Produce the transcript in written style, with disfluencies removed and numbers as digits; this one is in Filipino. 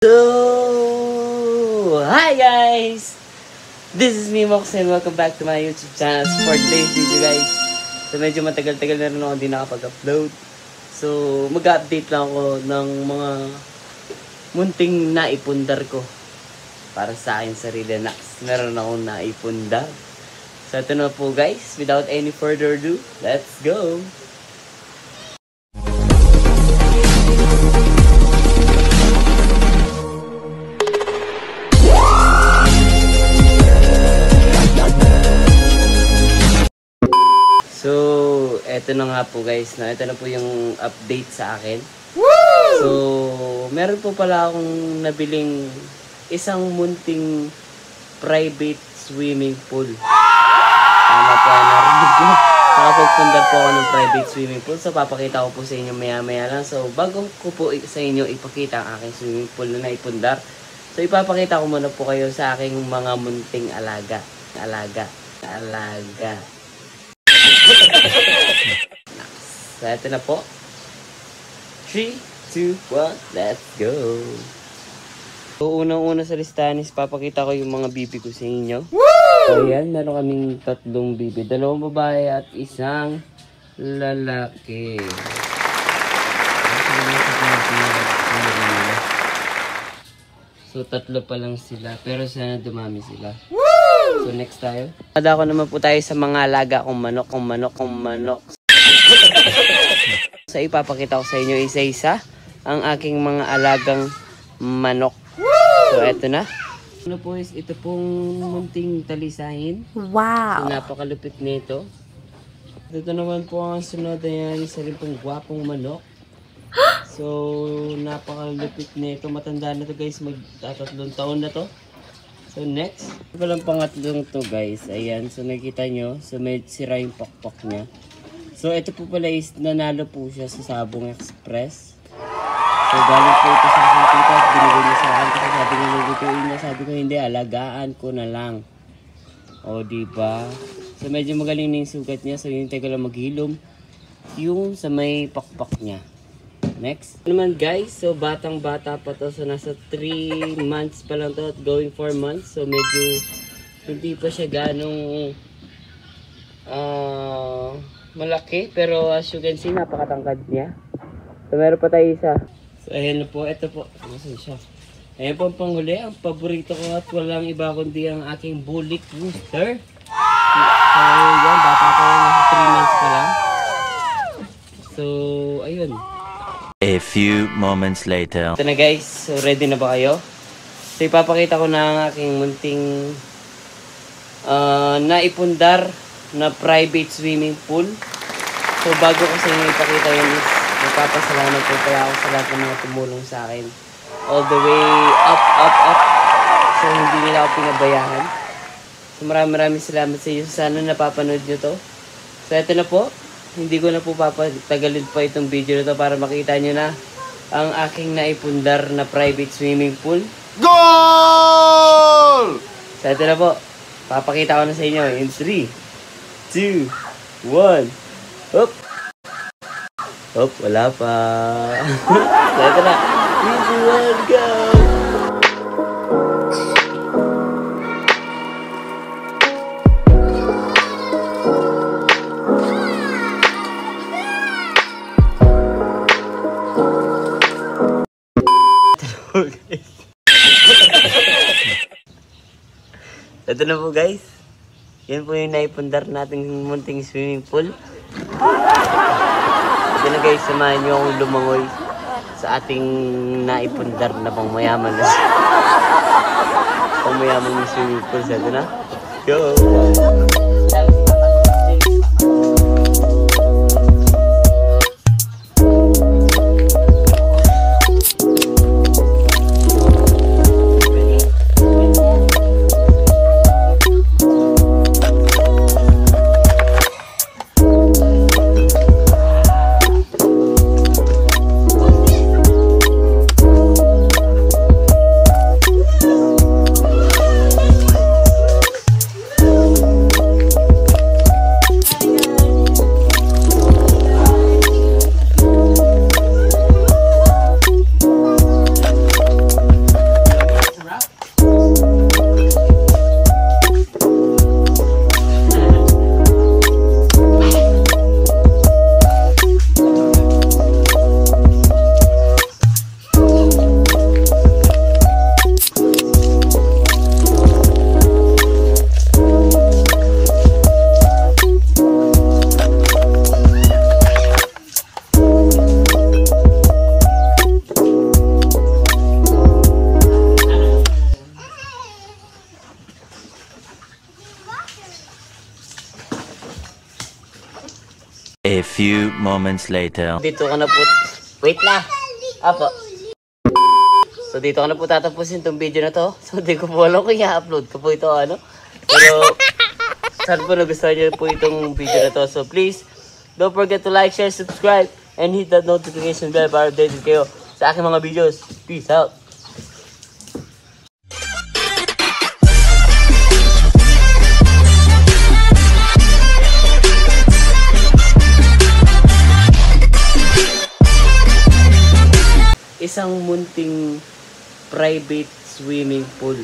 So, hi guys! This is me, Mox, and welcome back to my YouTube channel for today's video, guys. So, medyo matagal-tagal na rin ako hindi nakapag-upload. So, mag-update lang ako ng mga munting naipundar ko para sa akin sarili. Meron akong naipundar. So, ito na po, guys. Without any further ado, let's go! So, eto na nga po guys, ito na po yung update sa akin. Woo! So, meron po pala akong nabiling isang munting private swimming pool. Tama po, narinig ko. Nakapagpundar po ako ng private swimming pool. So, papakita ko po sa inyo maya-maya lang. So, bago ko po sa inyo ipakita ang aking swimming pool na naipundar, so, ipapakita ko muna po kayo sa aking mga munting alaga. So, ito na po. 3, 2, 1, let's go! So, unang-una sa listahan is papakita ko yung mga bibi ko sa inyo. Woo! So, ayan, meron kaming 3 bibi. 2 babae at 1 lalaki. So, 3 pa lang sila. Pero sana dumami sila. Woo! So, next tayo. Pada ko naman po tayo sa mga alaga kong manok. So, ipapakita ko sa inyo isa-isa ang aking mga alagang manok. So, eto na. Ano po is, ito pong munting talisahin. Wow! So, napakalupit nito. Ito naman po ang sunod na yan. Isa rin pong gwapong manok. So, napakalupit nito. Matanda na to guys. Magta-3 taon na to. So, next. Ito palang pangatlong to guys. Ayan. So, nakikita nyo. So, may sira yung pakpak niya. So, ito po pala is nanalo po siya sa Sabong Express. So, galing po ito sa aking tita at binigay niya sa akin. Kasi sabi niya, lutuin niya. Sabi ko, hindi, alagaan ko na lang. O, diba? So, medyo magaling na yung sugat niya. So, hintay ko lang maghilom yung sa may pakpak niya. Next. Naman guys, so batang-bata pa to. So, nasa 3 months pa lang to at going 4 months. So, medyo hindi pa siya ganong malaki. Pero as you can see, napakatangkad niya. So, meron pa tayo isa. So, ayan na po. Ito po. Nasaan siya? Ayan po ang panghuli. Ang paborito ko at walang iba kundi ang aking Bulik Rooster. So, yan. Bata pa lang. Nasa 3 months pa lang. So, ayun. A few moments later. Ito na guys. So, ready na ba kayo? So, ipapakita ko na ang aking munting naipundar na private swimming pool. So, bago ko sa inyo ipakita yun is nagpapasalamat po kaya ako sa lahat ng mga tumulong sa akin. All the way up. So, hindi nila ako pinabayaan. So, maraming salamat sa iyo. Sana napapanood nyo to. So, ito na po. Hindi ko na po papatagalin pa itong video na to para makita nyo na ang aking naipundar na private swimming pool. Goal! So, ito na po. Papakita ko na sa inyo in 3, 2, 1. Hop! Hop, wala pa. So, ito na. 3, 2, 1, go! Ito na po guys. Yan po yung naipundar nating munting swimming pool. Ito na guys, samahan nyo akong lumangoy sa ating naipundar na pangmayaman na. Pangmayaman ng swimming pool. So, ito na. Go! A few moments later. Dito ka na po. Wait na. Apo. So dito ko na po tatapusin tong video na to. So di ko po alam kung i-upload ko po ito ano. Pero sana po nagustuhan niyo po itong video na to. So please, don't forget to like, share, subscribe, and hit that notification bell para updated kayo sa aking mga videos. Peace out! Isang munting private swimming pool.